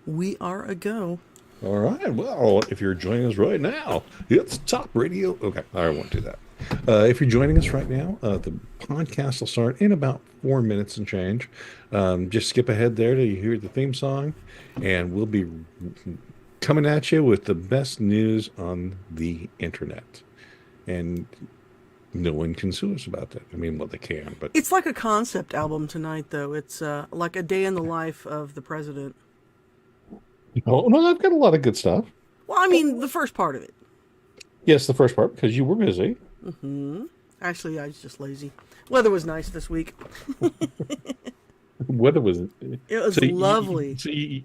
We are a go. All right. Well, if you're joining us right now, it's Top Radio. Okay, I won't do that. If you're joining us right now, the podcast will start in about 4 minutes and change. Just skip ahead there till you hear the theme song, and we'll be coming at you with the best news on the internet. And no one can sue us about that. I mean, well, they can, but It's like a concept album tonight, though. It's like a day in the life of the president. oh no, I've got a lot of good stuff. Well, I mean, the first part of it. Yes, the first part because you were busy. Actually, I was just lazy. Weather was nice this week. Weather was It was so lovely. you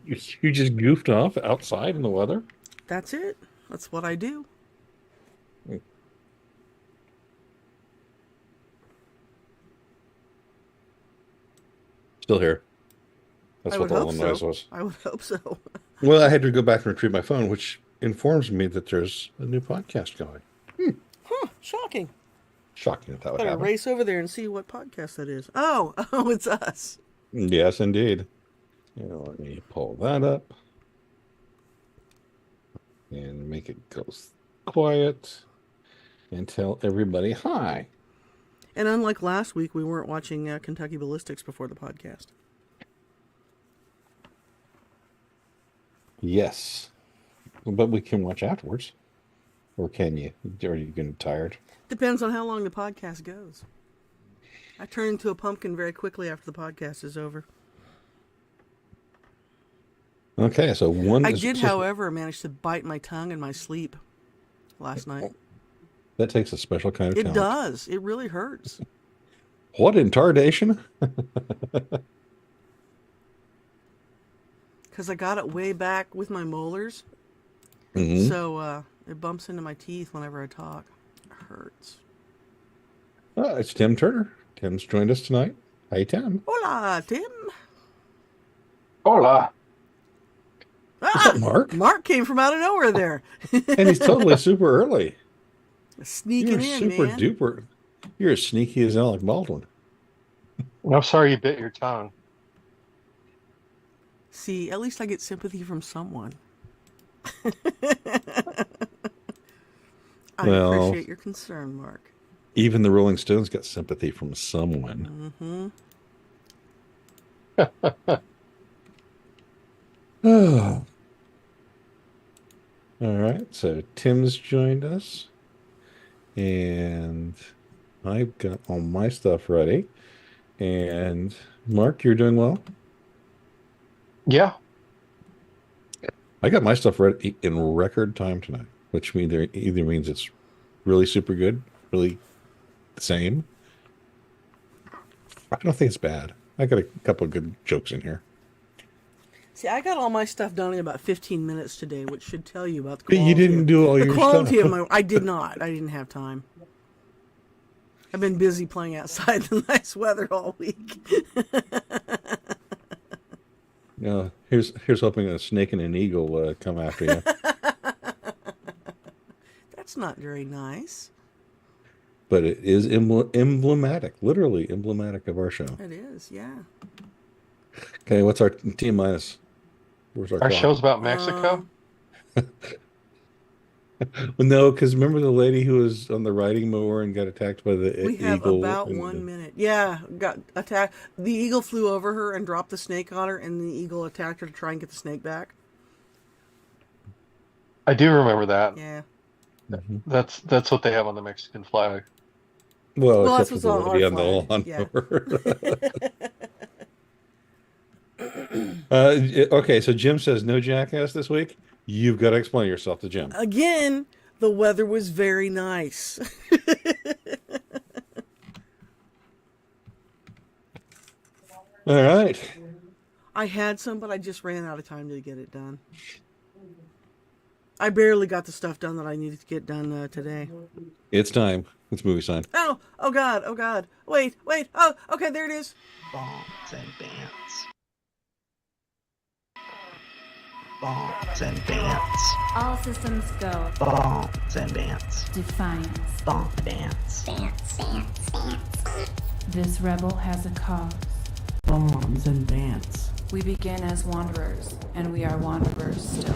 just goofed off outside in the weather. That's it. That's what I do. Still here. That's I what would all hope the noise so. was. I would hope so. Well, I had to go back and retrieve my phone, which informs me that there's a new podcast going. Huh, shocking. Shocking that would Better happen. race over there and see what podcast that is. Oh, it's us. Yes, indeed. Yeah, let me pull that up and make it go quiet and tell everybody hi. And unlike last week, we weren't watching Kentucky Ballistics before the podcast. Yes, but we can watch afterwards. Or can you? Are you getting tired? Depends on how long the podcast goes. I turn into a pumpkin very quickly after the podcast is over. Okay, so one I is did, however, manage to bite my tongue in my sleep last night. that takes a special kind of It talent. does. It really hurts. What in tardation? Because I got it way back with my molars. Mhm. So it bumps into my teeth whenever I talk. It hurts. It's Tim Turner. Tim's joined us tonight. Hi, Tim. Hola, Tim. Hola. What's up, Mark? Mark came from out of nowhere there. And he's totally super early. Sneaking You're in, super man. duper. You're as sneaky as Alec Baldwin. I'm sorry you bit your tongue. See, at least I get sympathy from someone. I Well- appreciate your concern, Mark. Even the Rolling Stones got sympathy from someone. Oh. All right, so Tim's joined us, and I've got all my stuff ready. And Mark, you're doing well. Yeah. I got my stuff ready in record time tonight, which either means it's really super good, really the same. I don't think it's bad. I got a couple of good jokes in here. See, I got all my stuff done in about 15 minutes today, which should tell you about the But quality. you didn't do all the your quality stuff. of my. I did not. I didn't have time. I've been busy playing outside the nice weather all week. Here's hoping a snake and an eagle come after you. That's not very nice. But it is emblematic, literally emblematic of our show. It is, yeah. Okay, what's our T minus? Where's our Our clock? show's about Mexico. Well, no, because remember the lady who was on the riding mower and got attacked by the We have eagle? about and 1 minute. Yeah, got attacked. The eagle flew over her and dropped the snake on her, and the eagle attacked her to try and get the snake back. I do remember that. Yeah. That's what they have on the Mexican flag. Well, Well, except that's for the what's on lady our on the flag, lawnmower. Okay, so Jim says no jackass this week. You've got to explain yourself to Jim. Again, the weather was very nice. All right. I had some, but I just ran out of time to get it done. I barely got the stuff done that I needed to get done today. It's time. It's movie sign. Oh God, oh God. Wait. Oh, okay, there it is. Bombs and bands. Bombs and bands. All systems go. Bombs and bands. Defiance. Bomb bands. This rebel has a cause. Bombs and bands. We begin as wanderers, and we are wanderers still.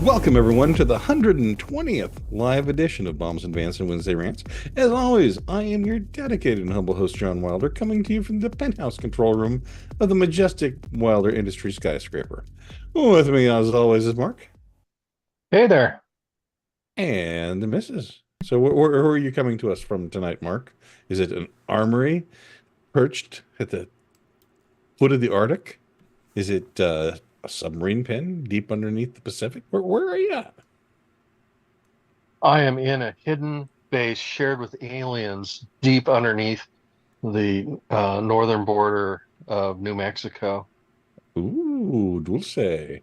Welcome, everyone, to the 120th live edition of Bombs and Vance and Wednesday Rants. As always, I am your dedicated and humble host, John Wilder, coming to you from the penthouse control room of the majestic Wilder Industries skyscraper. With me, as always, is Mark. Hey there. And the missus. So where are you coming to us from tonight, Mark? Is it an armory perched at the foot of the Arctic? Is it a submarine pen deep underneath the Pacific? Where are you at? I am in a hidden base shared with aliens deep underneath the northern border of New Mexico. Ooh, Dulce.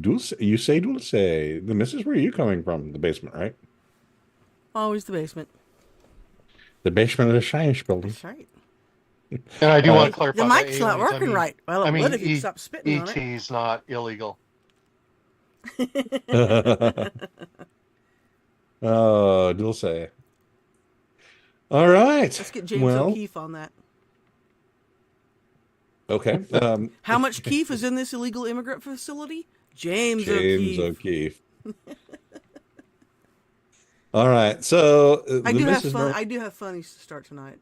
Dulce. You say Dulce. The missus, where are you coming from? The basement, right? Always the basement. The basement of the science building. That's right. And I do want to clarify The by mic's not aliens, working right. Well, it would if you stopped spitting on it. ET's not illegal. Oh, Dulce. All right. Let's get James O'Keefe on that. Okay. How much Keefe is in this illegal immigrant facility? James James O'Keefe. All right. So I do have fun. I do have funnies to start tonight.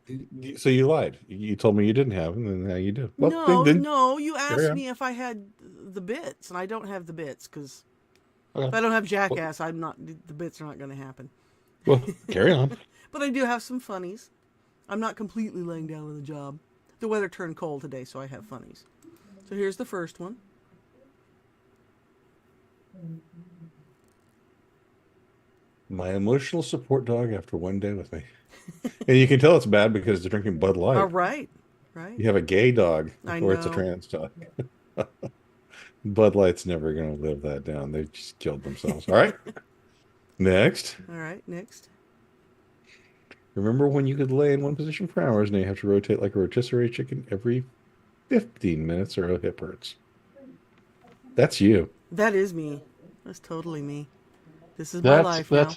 So you lied. You told me you didn't have them, and now you do. Well, no. You asked me if I had the bits, and I don't have the bits because if I don't have Jackass, the bits are not going to happen. Well, carry on. But I do have some funnies. I'm not completely laying down with a job. The weather turned cold today, so I have funnies. So here's the first one. My emotional support dog after one day with me. And you can tell it's bad because they're drinking Bud Light. All right. You have a gay dog or it's a know. trans dog. Bud Light's never going to live that down. They just killed themselves. All right. Next. All right. Next. Remember when you could lay in one position for hours, now you have to rotate like a rotisserie chicken every 15 minutes or a hip hurts. That's you. That is me. That's totally me. This is my life now.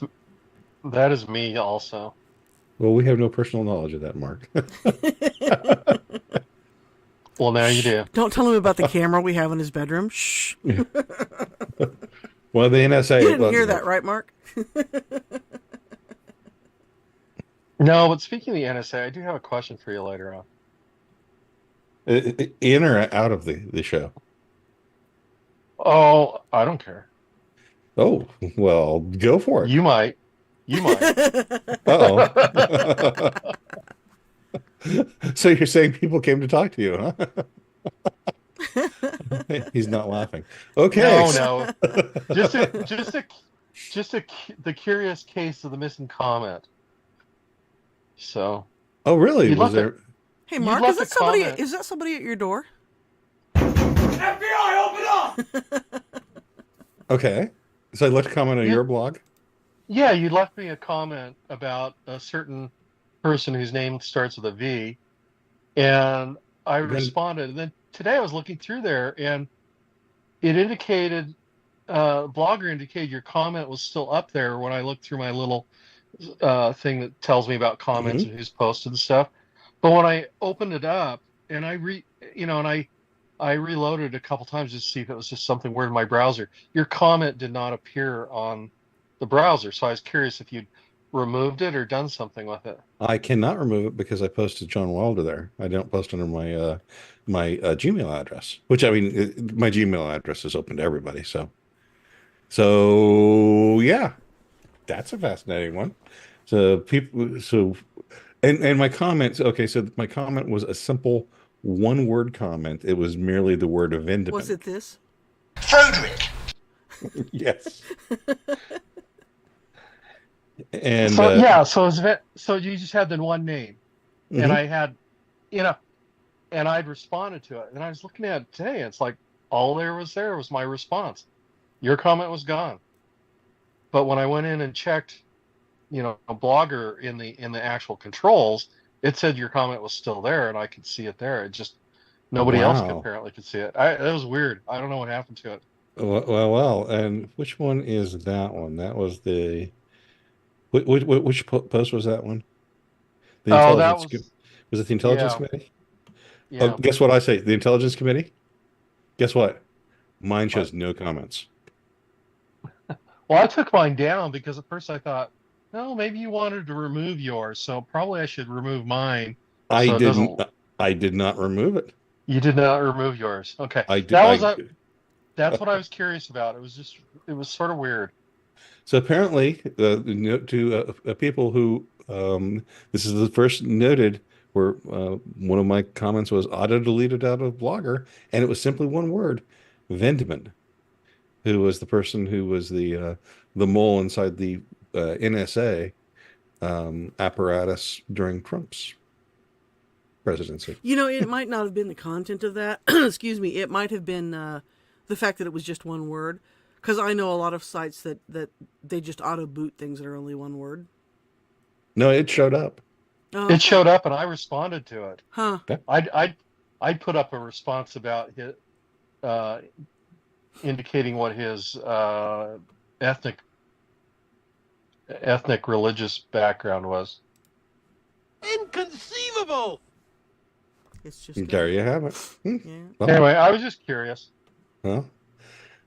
That is me also. Well, we have no personal knowledge of that, Mark. Well, now you do. Don't tell him about the camera we have in his bedroom. Shh. Well, the NSA... You didn't hear that, right, Mark? No, but speaking of the NSA, I do have a question for you later on. In or out of the show? Oh, I don't care. Oh, well, go for it. You might. Uh-oh. So you're saying people came to talk to you, huh? He's not laughing. Okay. No. The curious case of the missing comment. So. Oh, really? Was there? Hey, Mark, is that somebody at your door? FBI, open up! Okay. So I left a comment on your blog? Yeah, you left me a comment about a certain person whose name starts with a V, and I responded. And then today I was looking through there, and it indicated, Blogger indicated your comment was still up there when I looked through my little thing that tells me about comments and who's posted and stuff. But when I opened it up and I reloaded a couple times to see if it was just something weird in my browser, your comment did not appear on the browser. So I was curious if you'd removed it or done something with it. I cannot remove it because I posted John Wilder there. I don't post under my Gmail address, which my Gmail address is open to everybody. So yeah, that's a fascinating one. And my comments. Okay, so my comment was a simple one-word comment. It was merely the word Avindiman. Was it this? Frederick! Yes. And so you just had the one name, and I had, and I'd responded to it, and I was looking at it today, and it's like all there was my response. Your comment was gone. But when I went in and checked, a Blogger in the actual controls, it said your comment was still there, and I could see it there. It just nobody else apparently could see it. It was weird. I don't know what happened to it. Well. And which one is that one? That was the which post was that one? Was it the Intelligence Committee? Yeah. guess what I say? The Intelligence Committee? Guess what? Mine shows no comments. Well, I took mine down because at first I thought, no, maybe you wanted to remove yours, so probably I should remove mine. I So it didn't. doesn't. I did not remove it. You did not remove yours. Okay. I did. That's what I was curious about. It was sort of weird. So apparently, to people who this is the first noted where one of my comments was auto deleted out of Blogger, and it was simply one word, Vendeman, who was the person who was the mole inside the NSA apparatus during Trump's presidency. You know, it might not have been the content of that. Excuse me. It might have been the fact that it was just one word. Because I know a lot of sites that they just auto boot things that are only one word. No, it showed up. Oh, It showed up, and I responded to it. huh. I'd put up a response about his, indicating what his ethnic religious background was. Inconceivable! It's just There you have it. yeah. Well, Anyway, I was just curious. well,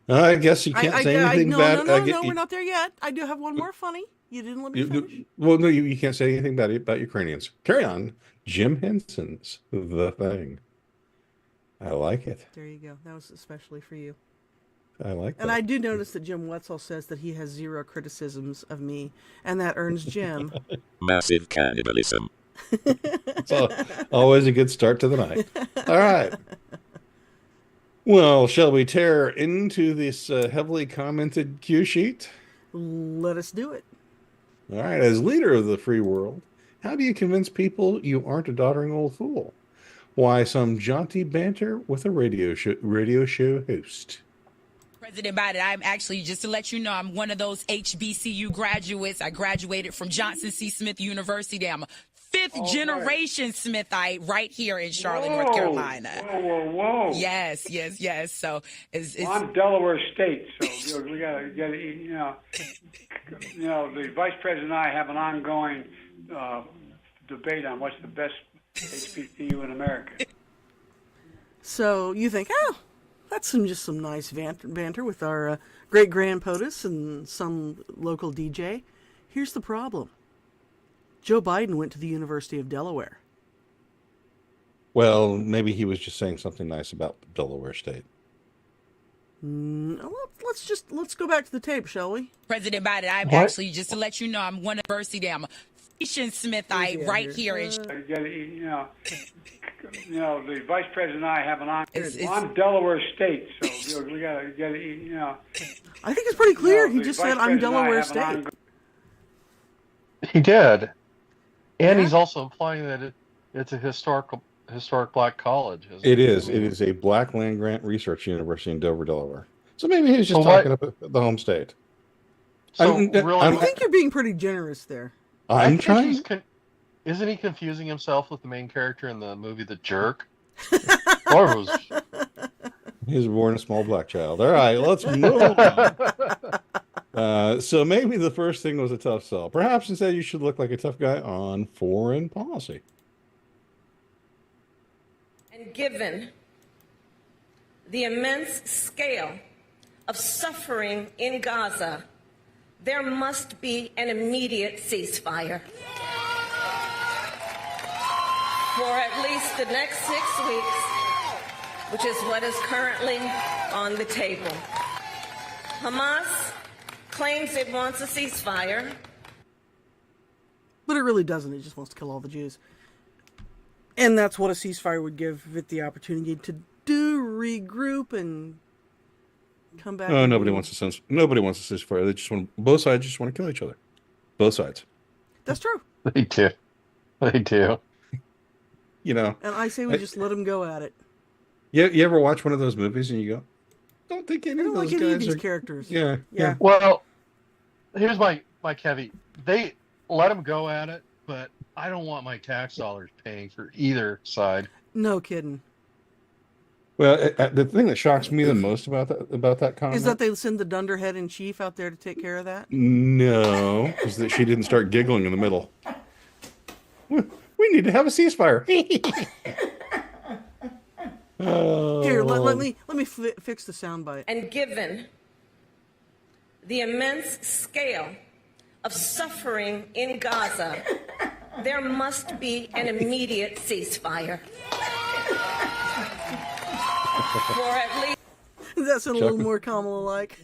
I guess you can't say anything bad. No, we're not there yet. I do have one more funny. You didn't let me finish. Well, no, you can't say anything about Ukrainians. Carry on. Jim Henson's The Thing. I like it. There you go. That was especially for you. I like that. And I do notice that Jim Wetzel says that he has 0 criticisms of me, and that earns Jim. Massive cannibalism. It's always a good start to the night. All right. Well, shall we tear into this heavily commented cue sheet? Let us do it. All right. As leader of the free world, how do you convince people you aren't a doddering old fool? Why some jaunty banter with a radio show host? President Biden, I'm actually, just to let you know, I'm one of those HBCU graduates. I graduated from Johnson C. Smith University. I'm a fifth generation Smithite right here in Charlotte, North Carolina. Whoa. Yes. So Well, I'm Delaware State, so we got to get the vice president and I have an ongoing debate on what's the best HBCU in America. So you think, that's just some nice banter with our great grand POTUS and some local DJ. Here's the problem. Joe Biden went to the University of Delaware. Well, maybe he was just saying something nice about Delaware State. Let's go back to the tape, shall we? President Biden, I'm actually, just to let you know, I'm one of the university. I'm a Smithite right here in the vice president and I have an ongoing. I'm Delaware State, so we got to get I think it's pretty clear. He just said, I'm Delaware State. He did. And he's also implying that it's a historic black college. It is. It is a black land grant research university in Dover, Delaware. So maybe he's just talking about the home state. So I think you're being pretty generous there. I'm trying. Isn't he confusing himself with the main character in the movie The Jerk? Or was he was born a small black child. All right, let's move on. So maybe the first thing was a tough sell. Perhaps instead you should look like a tough guy on foreign policy. And given the immense scale of suffering in Gaza, there must be an immediate ceasefire. For at least the next 6 weeks, which is what is currently on the table. Hamas claims it wants a ceasefire. But it really doesn't. It just wants to kill all the Jews. And that's what a ceasefire would give it the opportunity to regroup and come back. Oh, nobody wants a ceasefire. They just want, both sides just want to kill each other. Both sides. That's true. They do. You know. And I say we just let them go at it. You ever watch one of those movies and you go, don't think any of those like any of guys these are characters. Yeah. Well, here's my caveat. They let them go at it, but I don't want my tax dollars paying for either side. No kidding. Well, the thing that shocks me the most about that comment is that they send the dunderhead in chief out there to take care of that. No, is that she didn't start giggling in the middle. We need to have a ceasefire. Oh. Here, let me fix the soundbite. And given the immense scale of suffering in Gaza, there must be an immediate ceasefire. For at least That's a little more Kamala-like.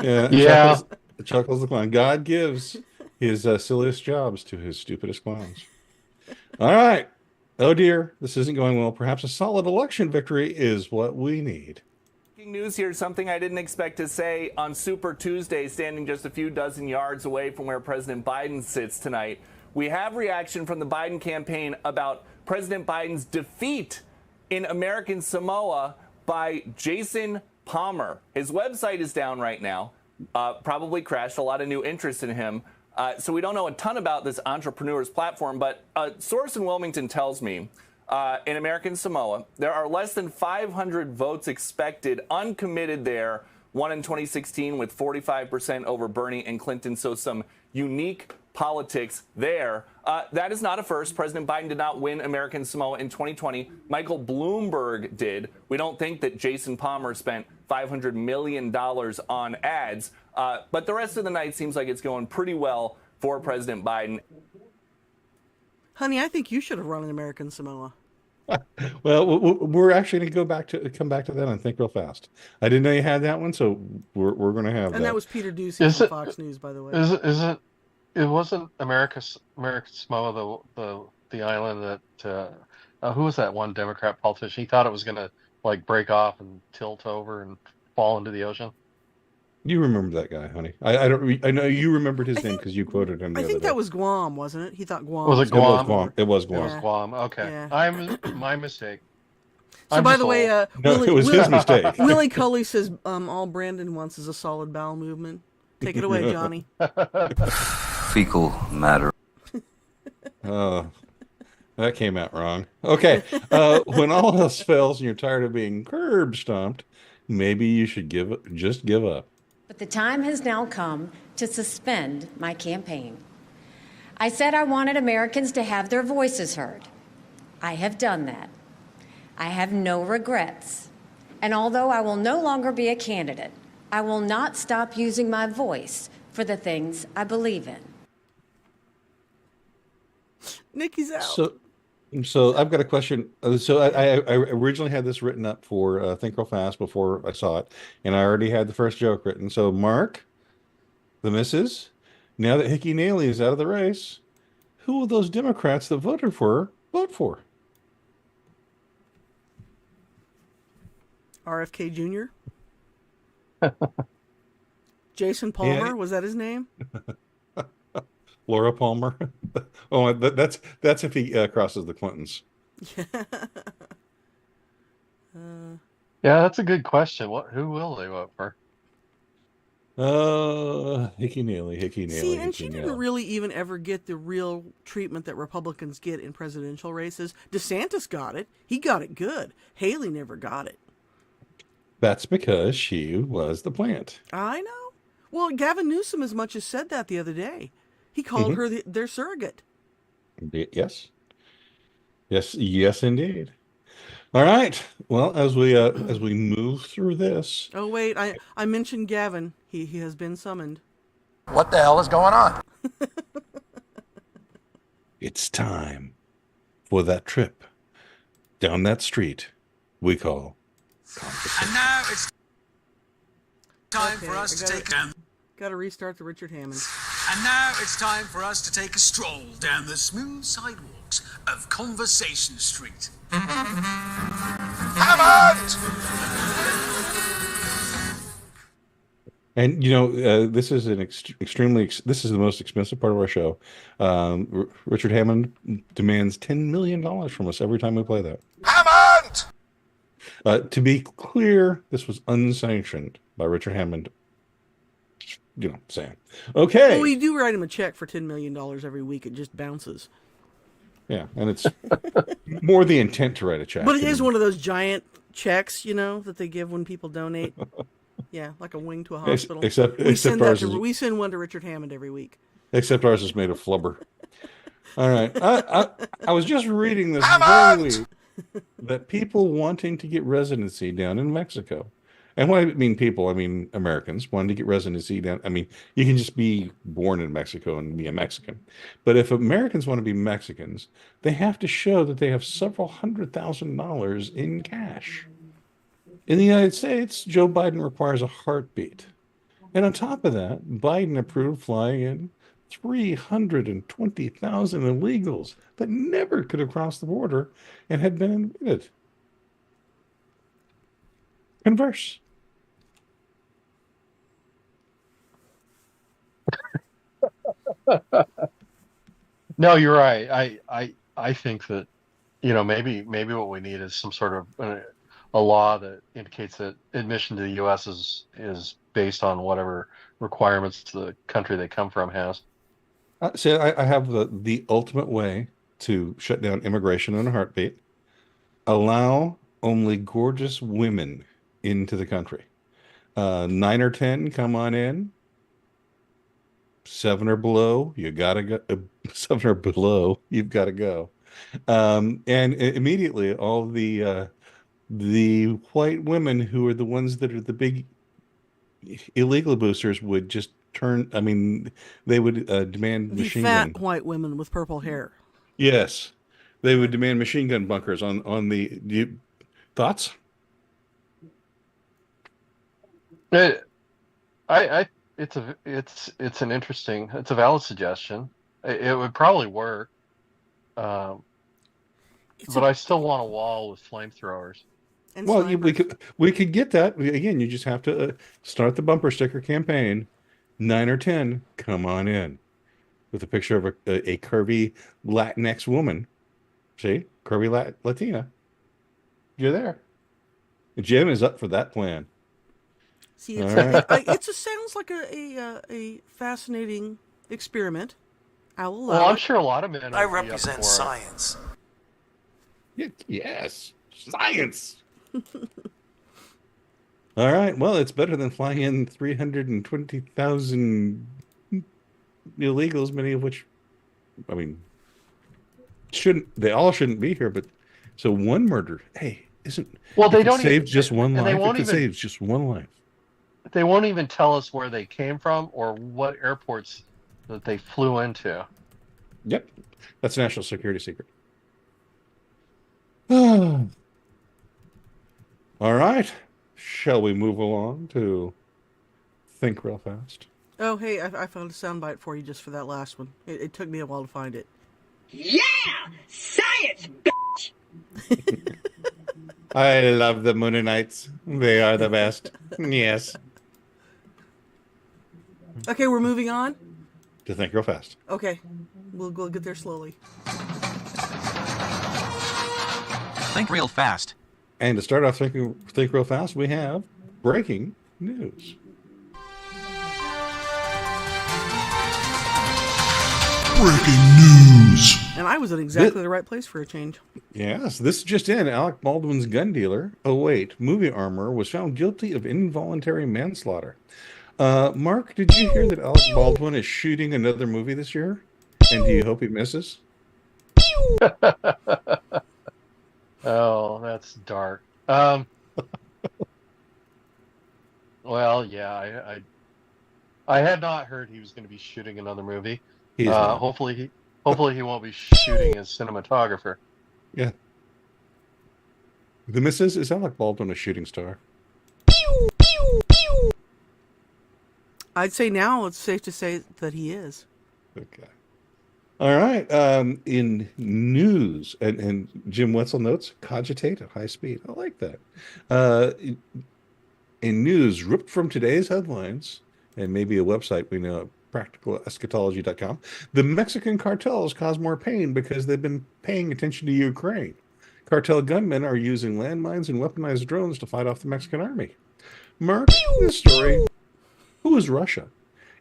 Yeah. Chuckles the clown. God gives his silliest jobs to his stupidest clowns. All right. Oh dear, this isn't going well. Perhaps a solid election victory is what we need. Breaking news here, something I didn't expect to say on Super Tuesday, standing just a few dozen yards away from where President Biden sits tonight. We have reaction from the Biden campaign about President Biden's defeat in American Samoa by Jason Palmer. His website is down right now, probably crashed, a lot of new interest in him. So we don't know a ton about this entrepreneur's platform, but a source in Wilmington tells me in American Samoa, there are less than 500 votes expected, uncommitted there, won in 2016 with 45% over Bernie and Clinton. So some unique politics there. That is not a first. President Biden did not win American Samoa in 2020. Michael Bloomberg did. We don't think that Jason Palmer spent $500 million on ads. But the rest of the night seems like it's going pretty well for President Biden. Honey, I think you should have run in American Samoa. Well, we're actually going to come back to that and think real fast. I didn't know you had that one, so we're going to have that. And that was Peter Ducey from Fox News, by the way. It wasn't American Samoa, the island that who was that one Democrat politician? He thought it was going to like break off and tilt over and fall into the ocean. You remember that guy, honey? I know you remembered his name because you quoted him. I think that was Guam, wasn't it? He thought Guam. Was it Guam? It was Guam. It was Guam. Okay, Yeah. My mistake. So, by the way, no, it was his mistake. Willie Culley says all Brandon wants is a solid bowel movement. Take it away, Johnny. Fecal matter. That came out wrong. Okay, when all else fails and you're tired of being curb stomped, maybe you should just give up. But the time has now come to suspend my campaign. I said I wanted Americans to have their voices heard. I have done that. I have no regrets. And although I will no longer be a candidate, I will not stop using my voice for the things I believe in. Nikki's out. So I've got a question. So I originally had this written up for Think Real Fast before I saw it, and I already had the first joke written. So Mark, the missus, now that Hickey Naley is out of the race, who will those Democrats that voted for her vote for? RFK Jr. Jason Palmer, Yeah. was that his name? Laura Palmer. Oh, that's if he crosses the Clintons. Yeah, that's a good question. Who will they vote for? Hickey Naley. See, and she didn't really even ever get the real treatment that Republicans get in presidential races. DeSantis got it. He got it good. Haley never got it. That's because she was the plant. I know. Well, Gavin Newsom as much as said that the other day. He called her their surrogate. Yes, indeed. All right. Well, as we move through this. Oh wait, I mentioned Gavin. He has been summoned. What the hell is going on? It's time for that trip down that street we call And now it's time for us to take down. Got to restart the Richard Hammond. And now it's time for us to take a stroll down the smooth sidewalks of Conversation Street. Hammond! And this is this is the most expensive part of our show. Richard Hammond demands $10 million from us every time we play that. Hammond! To be clear, this was unsanctioned by Richard Hammond. Saying. Okay. Well, we do write him a check for $10 million every week. It just bounces. Yeah, and it's more the intent to write a check. But it is one of those giant checks, that they give when people donate. Yeah, like a wing to a hospital. Except we send one to Richard Hammond every week. Except ours is made of flubber. All right. I was just reading this very week. that people wanting to get residency down in Mexico, and when I mean people, I mean Americans wanting to get residency down. I mean, you can just be born in Mexico and be a Mexican. But if Americans want to be Mexicans, they have to show that they have several $100,000 in cash. In the United States, Joe Biden requires a heartbeat. And on top of that, Biden approved flying in 320,000 illegals that never could have crossed the border and had been admitted. Converse. No, you're right. I think that, maybe what we need is some sort of a law that indicates that admission to the U.S. is based on whatever requirements the country they come from has. See, I have the ultimate way to shut down immigration in a heartbeat. Allow only gorgeous women into the country. 9 or 10, come on in. 7 or below, you gotta go. 7 or below, you've got to go. And immediately, all the white women who are the ones that are the big illegal boosters would just turn. I mean, they would demand The machine fat gun. white women with purple hair. Yes, they would demand machine gun bunkers on the. Thoughts? It's an interesting, it's a valid suggestion. It would probably work, but I still want a wall with flamethrowers. And Well, snipers. we could get that again. You just have to start the bumper sticker campaign. 9 or 10, come on in, with a picture of a curvy Latinx woman. See, curvy Latina. You're there. Jim is up for that plan. See, All it's right. it just sounds like a fascinating experiment. I'll allow Well, I'm it. sure a lot of men. I would be up represent for it. science. Yes, science. All right. Well, it's better than flying in 320,000 illegals, many of which, I mean, they all shouldn't be here. But so one murder, hey, isn't Well, they if it don't saves even, just one and they life? won't If it even. saves just one life. They won't even tell us where they came from or what airports that they flew into. Yep, that's a national security secret. All right. Shall we move along to think real fast? Oh, hey, I found a soundbite for you just for that last one. It took me a while to find it. Yeah! Science, bitch! I love the Mooninites. They are the best. Yes. Okay, we're moving on. To think real fast. Okay, we'll get there slowly. Think real fast. And to start off think real fast, we have breaking news. Breaking news. And I was in exactly the right place for a change. Yes, this is just in. Alec Baldwin's gun dealer, movie armor, was found guilty of involuntary manslaughter. Mark, did you hear that Alec Baldwin is shooting another movie this year? And do you hope he misses? Oh, that's dark. Well, yeah, I had not heard he was going to be shooting another movie. He's not. Hopefully he won't be shooting as cinematographer. Yeah. The missus is Alec Baldwin a shooting star? I'd say now it's safe to say that he is. Okay. All right. In news, and Jim Wetzel notes, cogitate at high speed. I like that. In news, ripped from today's headlines, and maybe a website we know, practicaleschatology.com, the Mexican cartels cause more pain because they've been paying attention to Ukraine. Cartel gunmen are using landmines and weaponized drones to fight off the Mexican army. Mark, this story, who is Russia?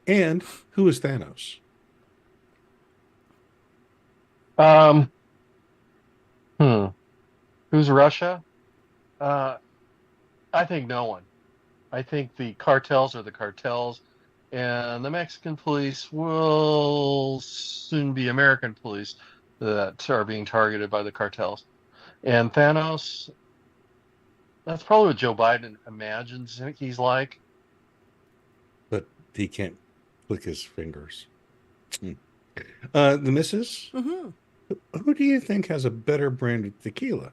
And who is Thanos? Who's Russia? I think no one. I think the cartels are the cartels, and the Mexican police will soon be American police that are being targeted by the cartels. And Thanos, that's probably what Joe Biden imagines he's like. But he can't click his fingers. The missus? Mm-hmm. Who do you think has a better brand of tequila?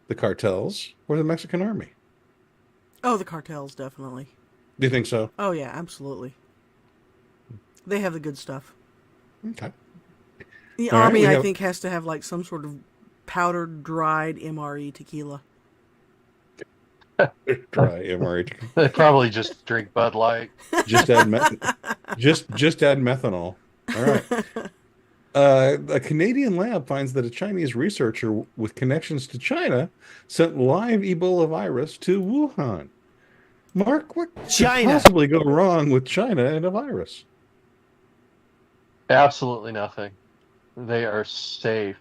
The cartels or the Mexican army? Oh, the cartels, definitely. Do you think so? Oh, yeah, absolutely. They have the good stuff. Okay. The All right, army, we I have- think, has to have like some sort of powdered, dried MRE tequila. Dry MRE tequila. They probably just drink Bud Light. Just add just add methanol. All right. A Canadian lab finds that a Chinese researcher with connections to China sent live Ebola virus to Wuhan. Mark, what could possibly go wrong with China and a virus? Absolutely nothing. They are safe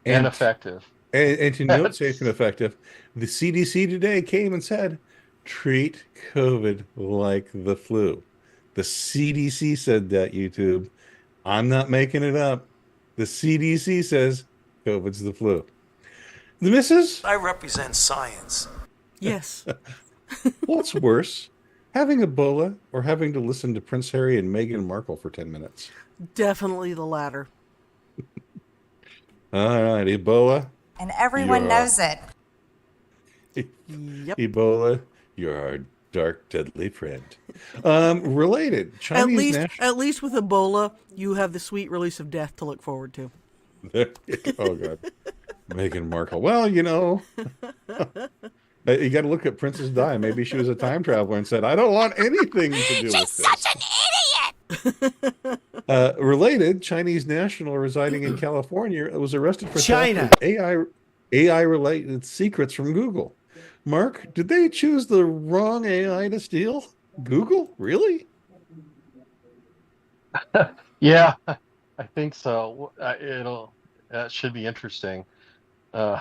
and effective. And to note safe and effective, the CDC today came and said, treat COVID like the flu. The CDC said that, YouTube. I'm not making it up. The CDC says COVID's the flu. The missus? I represent science. Yes. What's worse, having Ebola or having to listen to Prince Harry and Meghan Markle for 10 minutes? Definitely the latter. All right, Ebola. And everyone knows it. Yep. Ebola, you're our dark, deadly friend. Related, Chinese At least with Ebola, you have the sweet release of death to look forward to. Oh, God. Meghan Markle. Well, you know, you got to look at Princess Di. Maybe she was a time traveler and said, I don't want anything to do with this. Such an idiot! Related, Chinese national residing in California was arrested for China. AI-related secrets from Google. Mark, did they choose the wrong AI to steal? Google? Really? Yeah, I think so. That should be interesting. Oh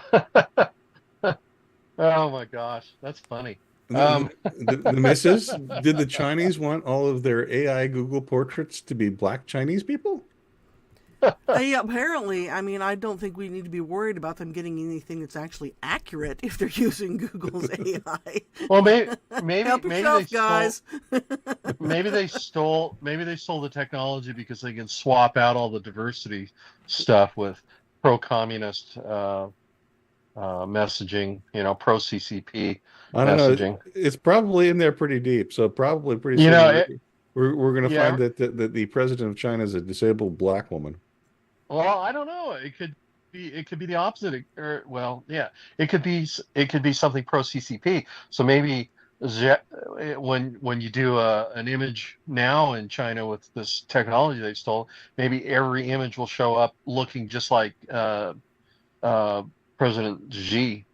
my gosh, that's funny. The missus, did the Chinese want all of their AI Google portraits to be black Chinese people? Apparently, I mean, I don't think we need to be worried about them getting anything that's actually accurate if they're using Google's AI. Well, maybe Help yourself, guys. Maybe they stole the technology because they can swap out all the diversity stuff with pro-communist messaging, pro CCP I don't messaging. know. It's probably in there pretty deep. So probably pretty soon we're going to find that the president of China is a disabled black woman. Well, I don't know. It could be the opposite. It could be something pro CCP. So maybe when you do an image now in China with this technology they stole, maybe every image will show up looking just like President Xi.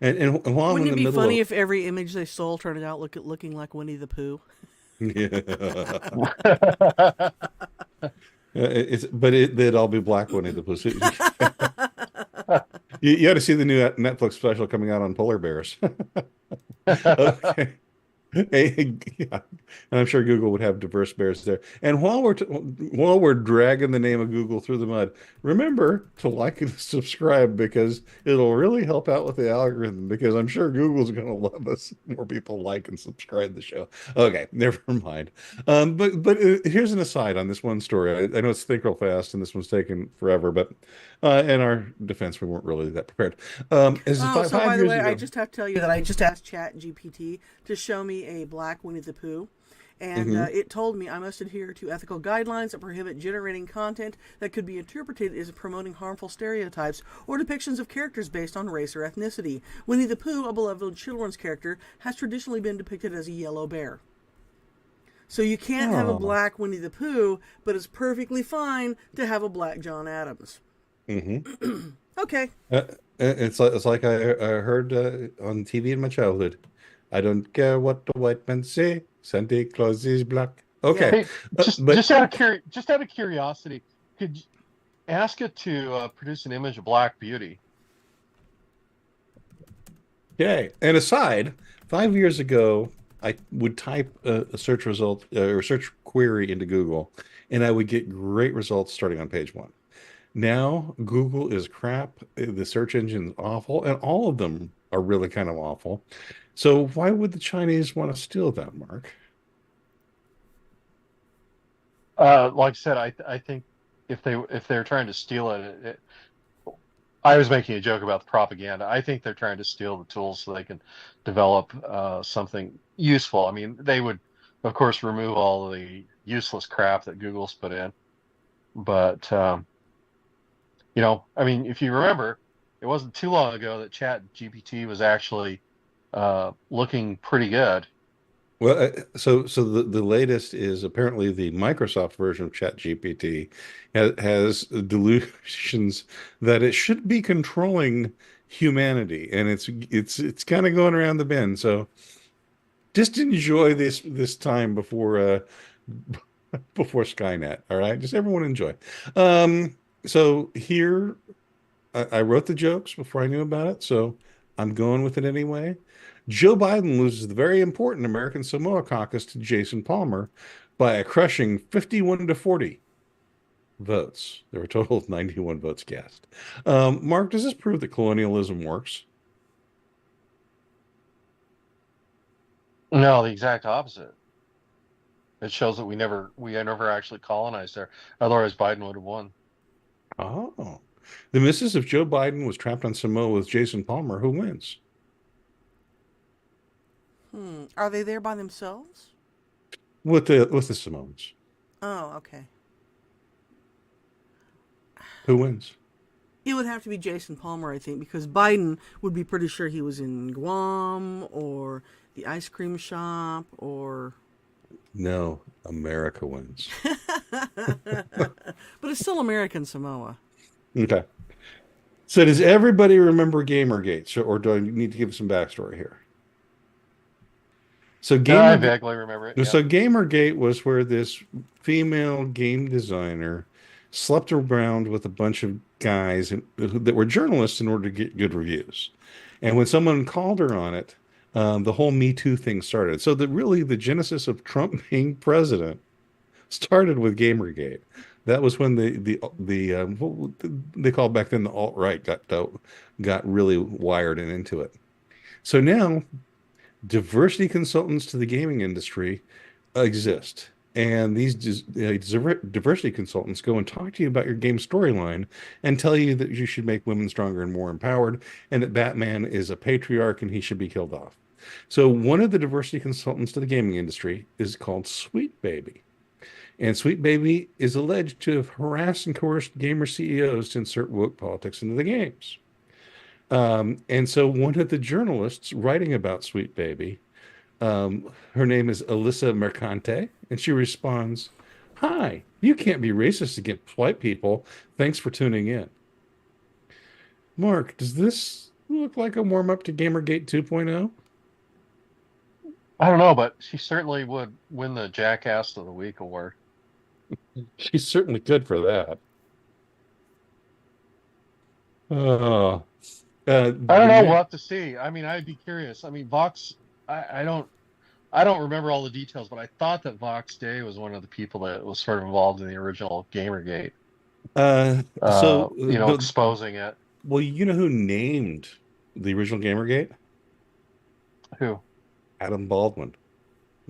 And while Wouldn't I'm it in be the middle funny of, if every image they stole turned out looking like Winnie the Pooh? They'd all be black Winnie the Pooh. You got to see the new Netflix special coming out on polar bears. Okay. And I'm sure Google would have diverse bears there. And while we're dragging the name of Google through the mud, remember to like and subscribe because it'll really help out with the algorithm. Because I'm sure Google's going to love us more people like and subscribe the show. Okay, never mind. But here's an aside on this one story. I know it's think real fast, and this one's taken forever. But in our defense, we weren't really that prepared. So by the way, I just have to tell you that I just asked ChatGPT to show me a black Winnie the Pooh, and it told me I must adhere to ethical guidelines that prohibit generating content that could be interpreted as promoting harmful stereotypes or depictions of characters based on race or ethnicity. Winnie the Pooh, a beloved children's character, has traditionally been depicted as a yellow bear. So you can't have a black Winnie the Pooh, but it's perfectly fine to have a black John Adams. Mm-hmm. Okay. It's like I heard on TV in my childhood. I don't care what the white men say. Santa Claus is black. Okay. Hey, just out of curiosity, could you ask it to produce an image of Black Beauty? Okay. And aside, 5 years ago, I would type a search result or search query into Google, and I would get great results starting on page 1. Now Google is crap. The search engine is awful, and all of them are really kind of awful. So why would the Chinese want to steal that, Mark? Like I said, I think if they're trying to steal it, I was making a joke about the propaganda. I think they're trying to steal the tools so they can develop something useful. I mean, they would, of course, remove all the useless crap that Google's put in. But, I mean, if you remember, it wasn't too long ago that Chat GPT was actually looking pretty good. Well, so the latest is apparently the Microsoft version of ChatGPT has delusions that it should be controlling humanity, and it's kind of going around the bend. So just enjoy this time before before Skynet. All right, just everyone enjoy. So here, I wrote the jokes before I knew about it, so I'm going with it anyway. Joe Biden loses the very important American Samoa caucus to Jason Palmer by a crushing 51-40 votes. There were a total of 91 votes cast. Mark, does this prove that colonialism works? No, the exact opposite. It shows that we never actually colonized there. Otherwise, Biden would have won. Oh. The missus, if Joe Biden was trapped on Samoa with Jason Palmer, who wins? Are they there by themselves? With the Samoans. Oh, okay. Who wins? It would have to be Jason Palmer, I think, because Biden would be pretty sure he was in Guam or the ice cream shop or... No, America wins. But it's still American Samoa. Okay. So does everybody remember Gamergate, or do I need to give some backstory here? So I vaguely remember it. Yeah. So Gamergate was where this female game designer slept around with a bunch of guys that were journalists in order to get good reviews. And when someone called her on it, the whole Me Too thing started. So the genesis of Trump being president started with Gamergate. That was when what they called back then the alt-right got really wired and into it. So now diversity consultants to the gaming industry exist. And these diversity consultants go and talk to you about your game storyline and tell you that you should make women stronger and more empowered, and that Batman is a patriarch and he should be killed off. So one of the diversity consultants to the gaming industry is called Sweet Baby. And Sweet Baby is alleged to have harassed and coerced gamer CEOs to insert woke politics into the games. And so one of the journalists writing about Sweet Baby, her name is Alyssa Mercante, and she responds, "Hi, you can't be racist against white people. Thanks for tuning in." Mark, does this look like a warm-up to Gamergate 2.0? I don't know, but she certainly would win the Jackass of the Week award. She's certainly good for that. I don't know. We'll have to see. I mean, I'd be curious. I mean, Vox. I don't remember all the details, but I thought that Vox Day was one of the people that was sort of involved in the original Gamergate. Exposing it. Well, you know who named the original Gamergate? Who? Adam Baldwin,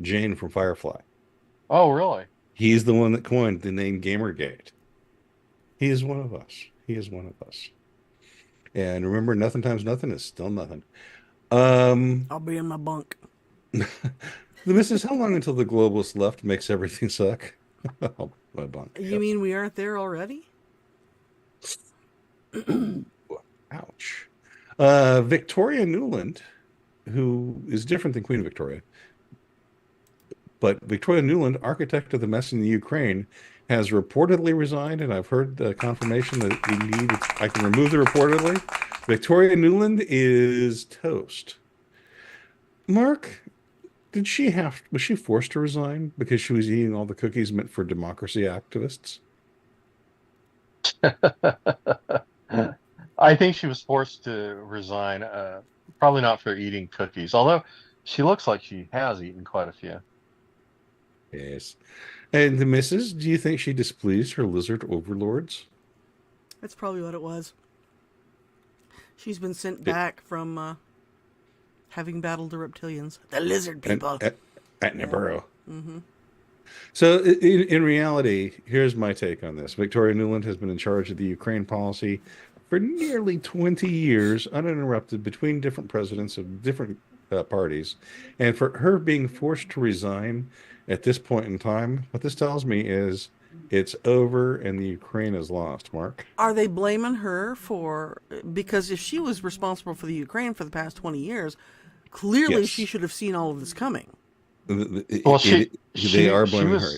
Jane from Firefly. Oh, really? He's the one that coined the name Gamergate. He is one of us. He is one of us. And remember, nothing times nothing is still nothing. I'll be in my bunk. The missus, how long until the globalist left makes everything suck? Oh, my bunk. You mean we aren't there already? Ouch. Victoria Nuland, who is different than Queen Victoria, but Victoria Nuland, architect of the mess in the Ukraine, has reportedly resigned, and I've heard the confirmation that indeed I can remove the reportedly. Victoria Nuland is toast. Mark, was she forced to resign because she was eating all the cookies meant for democracy activists? I think she was forced to resign, probably not for eating cookies, although she looks like she has eaten quite a few. Yes. And the missus, do you think she displeased her lizard overlords? That's probably what it was. She's been sent back from having battled the reptilians, the lizard people. At Nibiru. Mm-hmm. So, in reality, here's my take on this. Victoria Nuland has been in charge of the Ukraine policy for nearly 20 years, uninterrupted, between different presidents of different parties. And for her being forced to resign at this point in time, what this tells me is it's over and the Ukraine is lost, Mark. Are they blaming her because if she was responsible for the Ukraine for the past 20 years, clearly Yes. she should have seen all of this coming. Well, they are blaming her.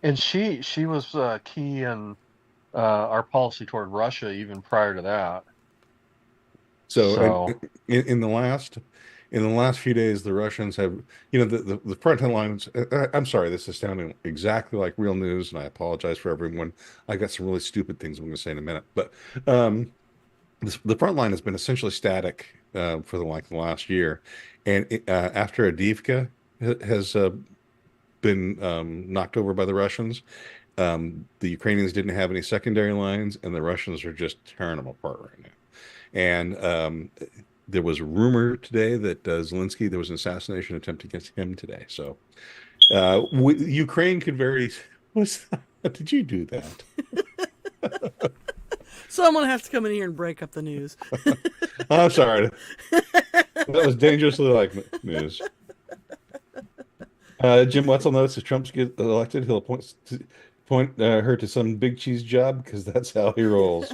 And she was key in our policy toward Russia even prior to that. So in the last few days, the Russians have, the front headlines. I'm sorry, this is sounding exactly like real news, and I apologize for everyone. I got some really stupid things I'm going to say in a minute, but the front line has been essentially static for the last year, and after Avdiivka has been knocked over by the Russians, the Ukrainians didn't have any secondary lines, and the Russians are just tearing them apart right now. And there was a rumor today that Zelensky, there was an assassination attempt against him today. So Ukraine could did you do that? Someone has to come in here and break up the news. I'm sorry. That was dangerously like news. Jim Wetzel notes if Trump gets elected, he'll appoint her to some big cheese job because that's how he rolls.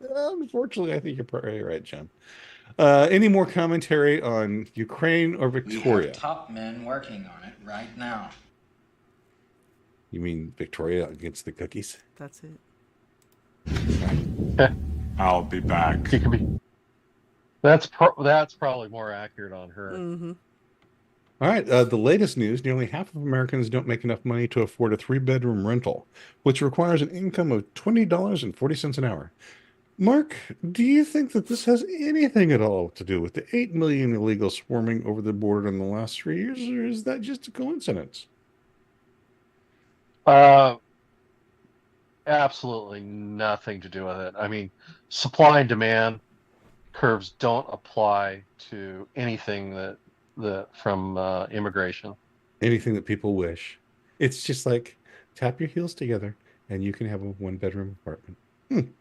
Unfortunately, I think you're probably right, Jim. Any more commentary on Ukraine or Victoria? We have top men working on it right now. You mean Victoria against the cookies? That's it. I'll be back. He could be. That's probably more accurate on her. Mm-hmm. All right. The latest news: nearly half of Americans don't make enough money to afford a 3-bedroom rental, which requires an income of $20.40 an hour. Mark, do you think that this has anything at all to do with the 8 million illegals swarming over the border in the last 3 years, or is that just a coincidence? Absolutely nothing to do with it. I mean, supply and demand curves don't apply to anything that from immigration. Anything that people wish. It's just like tap your heels together and you can have a 1-bedroom apartment.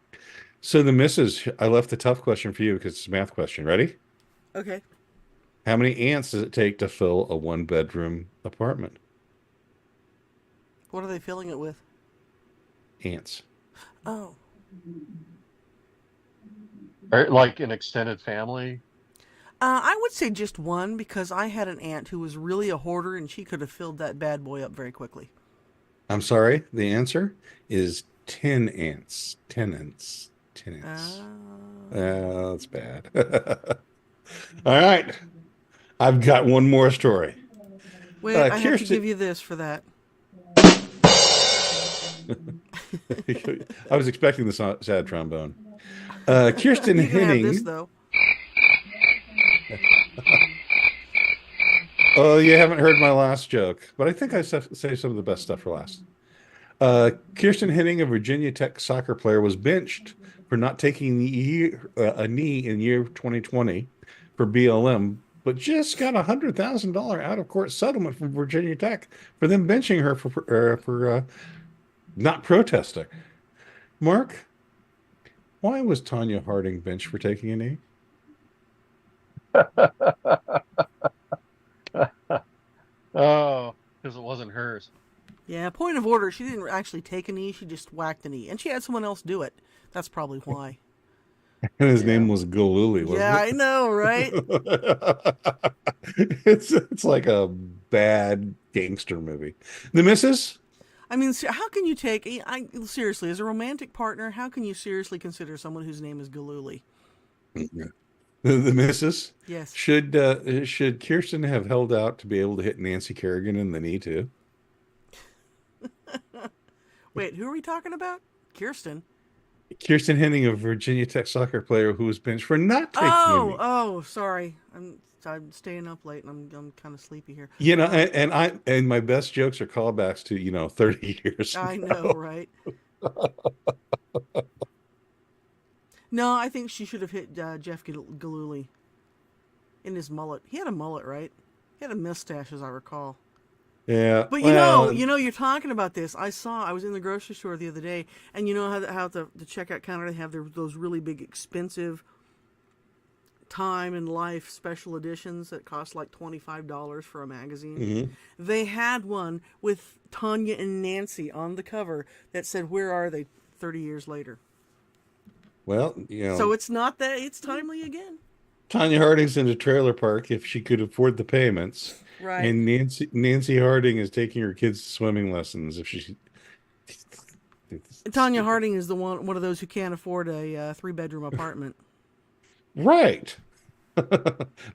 So the missus, I left the tough question for you because it's a math question. Ready? Okay. How many ants does it take to fill a 1-bedroom apartment? What are they filling it with? Ants. Oh. Like an extended family? I would say just one because I had an aunt who was really a hoarder and she could have filled that bad boy up very quickly. I'm sorry. The answer is 10 ants. 10 ants. 10 ants. That's bad. All right. I've got one more story. Wait, I have to give you this for that. I was expecting the sad trombone. Kirsten you can Henning. Have this, though. Oh, you haven't heard my last joke, but I think I saved some of the best stuff for last. Kirsten Henning, a Virginia Tech soccer player, was benched for not taking a knee in year 2020 for BLM, but just got a $100,000 out-of-court settlement from Virginia Tech for them benching her for not protesting. Mark, why was Tanya Harding benched for taking a knee? Oh, because it wasn't hers. Yeah, point of order. She didn't actually take a knee. She just whacked a knee. And she had someone else do it. That's probably why. And his name was Galuli, wasn't it? Yeah, I know, right? It's like a bad gangster movie. The missus? I mean, how can you take... seriously, as a romantic partner, how can you seriously consider someone whose name is Galuli? The missus? Yes. Should Kirsten have held out to be able to hit Nancy Kerrigan in the knee, too? Wait, who are we talking about? Kirsten Henning, a Virginia Tech soccer player who was benched for not taking a knee. Oh, sorry. I'm staying up late and I'm kind of sleepy here. You know, and my best jokes are callbacks to 30 years ago. I know, right? No, I think she should have hit Jeff Gillooly in his mullet. He had a mullet, right? He had a mustache, as I recall. Yeah. But you're talking about this. I was in the grocery store the other day, and you know how the checkout counter, they have those really big, expensive time and life special editions that cost like $25 for a magazine. Mm-hmm. They had one with Tanya and Nancy on the cover that said, "Where are they 30 years later?" Well, So it's not that, it's timely again. Tanya Harding's in a trailer park if she could afford the payments. Right. And Nancy Harding is taking her kids to swimming lessons if she. Tanya Harding is one of those who can't afford a 3-bedroom apartment. Right.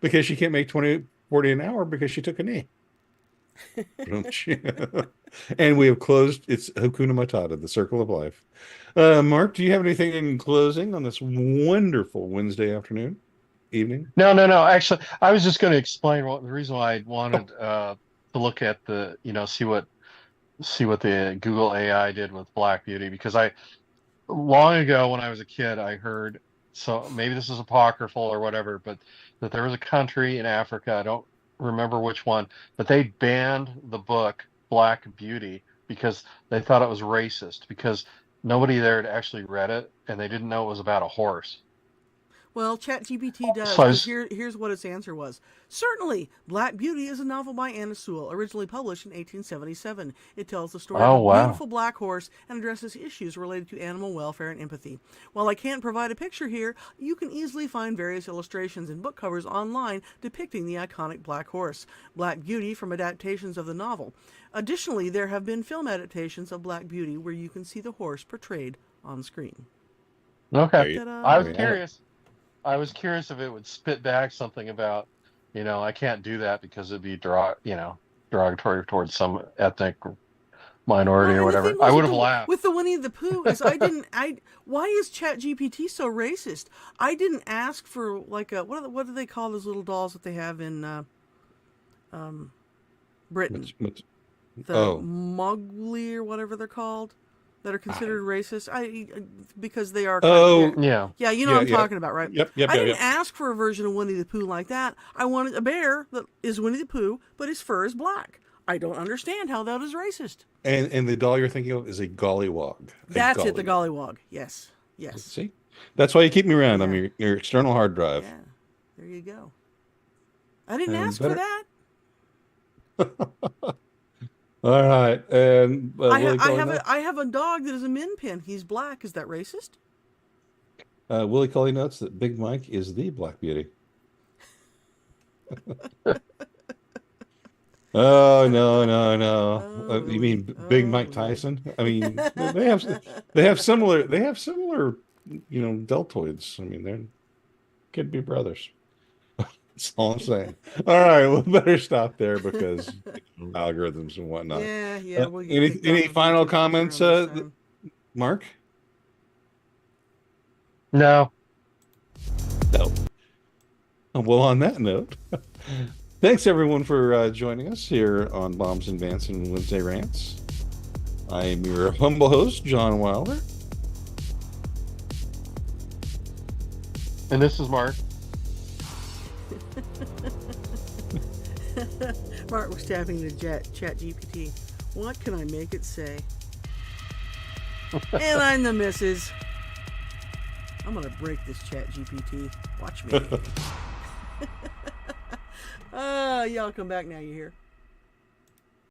Because she can't make $20-40 an hour because she took a knee. And we have closed. It's Hakuna Matata, the circle of life. Mark, do you have anything in closing on this wonderful Wednesday evening? No. Actually, I was just going to explain the reason why I wanted to look at see what the Google AI did with Black Beauty, because long ago when I was a kid, I heard, so maybe this is apocryphal or whatever, but that there was a country in Africa, I don't remember which one, but they banned the book Black Beauty because they thought it was racist, because nobody there had actually read it and they didn't know it was about a horse. Well, ChatGPT does. So Here's what its answer was. Certainly, Black Beauty is a novel by Anna Sewell, originally published in 1877. It tells the story of a beautiful black horse and addresses issues related to animal welfare and empathy. While I can't provide a picture here, you can easily find various illustrations and book covers online depicting the iconic black horse, Black Beauty, from adaptations of the novel. Additionally, there have been film adaptations of Black Beauty where you can see the horse portrayed on screen. Okay. Ta-da. I was curious. I was curious if it would spit back something about, I can't do that because it'd be derogatory towards some ethnic minority or whatever. I would have laughed. With the Winnie the Pooh, why is ChatGPT so racist? I didn't ask for what do they call those little dolls that they have in Britain? Mowgli or whatever they're called, that are considered racist. Because they are. Yeah. Yeah, you know what I'm talking about, right? Yep. I didn't ask for a version of Winnie the Pooh like that. I wanted a bear that is Winnie the Pooh, but his fur is black. I don't understand how that is racist. And the doll you're thinking of is a gollywog. That's it, the gollywog. Yes. See, that's why you keep me around. I'm your external hard drive. Yeah, there you go. I didn't ask for that. All right, and I have a dog that is a min pin. He's black. Is that racist? Willie Cully notes that Big Mike is the Black Beauty. Oh no! You mean Big Mike Tyson? I mean, they have similar deltoids. I mean, they could be brothers. That's all I'm saying. All right, we'll better stop there because algorithms and whatnot. Yeah. Any final comments, Mark? No. Well, on that note, thanks everyone for joining us here on Bombs and Vance and Wednesday Rants. I am your humble host, John Wilder. And this is Mark. Mark was tapping the chat GPT. What can I make it say? And I'm the missus. I'm gonna break this chat GPT. Watch me. Y'all come back now, you hear?